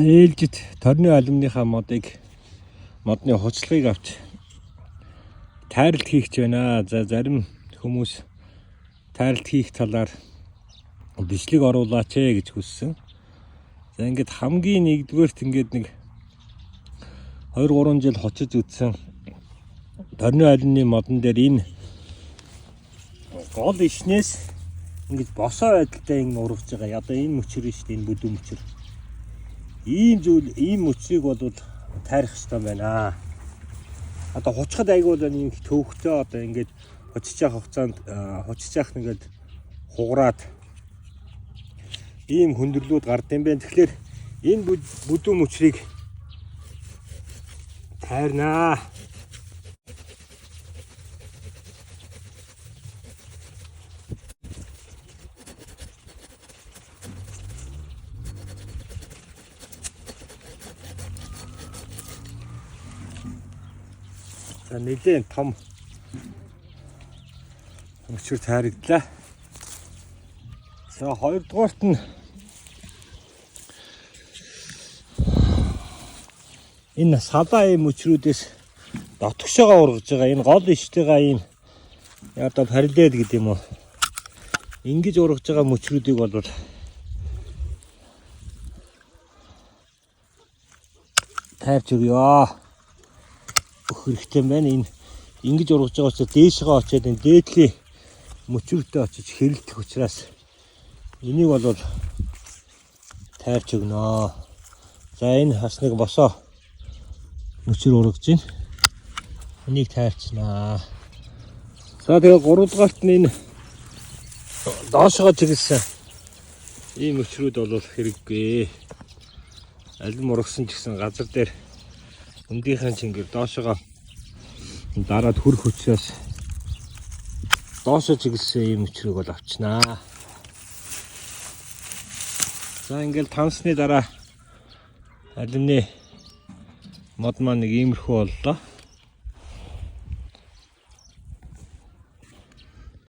Ээлжид торны алюминыхаа модны хуцлагыг авч тайралт хийх гэж байна. За зарим хүмүүс тайралт хийх талаар бичлэг оруулаач гэж хүссэн. За ингээд хамгийн нэгдүгээрт ингээд нэг 2-3 жил хочиж үтсэн торны алюминий модон дээр энэ гол ишнээс ингээд босоо байдалтай ингэ ургаж байгаа. Одоо энэ мөчөр шүү дээ, энэ бүдүүн мөчөр. Ийм мөчрийг бол тайрах хэрэгтэй байна. Одоо хуцхад айгүй бол ийм төвхтэй одоо ингээд хочиж явах хугацаанд хочиж явах нэгэд хугараад ийм хөндөрлүүд гардсан байна. Тэгэхээр энэ бүдүүн мөчрийг тайрнаа. За нэлээд том мөчөр тайрагдлаа. За хоёрдугаарт нь энэ салаа ийм мөчрүүдээс дотгошоогоо ургаж байгаа. Энэ гол иштэйгаа ийм одоо параллел гэдэг юм уу. Ингэж ургаж байгаа мөчрүүдийг бол тайрч өгье. Хэрэгтэй байна. Энэ ингэж ургаж байгаа учраас дээшгээ очиод энэ дээдлийн мөчрүүтэй очиж хэрэлдэх учраас энийг бол тайрч өгнө. За энэ бас нэг босоо мөчр ургаж байна. Энийг тайрчнаа. За тэгээ 3 дугаарт нь энэ доошоо чиглэсэн ийм мөчрүүд бол хэрэггүй. Алим ургасан ч гэсэн газар дээр өндийнхэн чингэр доошоо дараад хүрэх учраас доошоо чиглэсэн ийм мөчрийг бол авчнаа. За ингээл тавсны дараа алимны мод маань нэг иймэрхүү боллоо.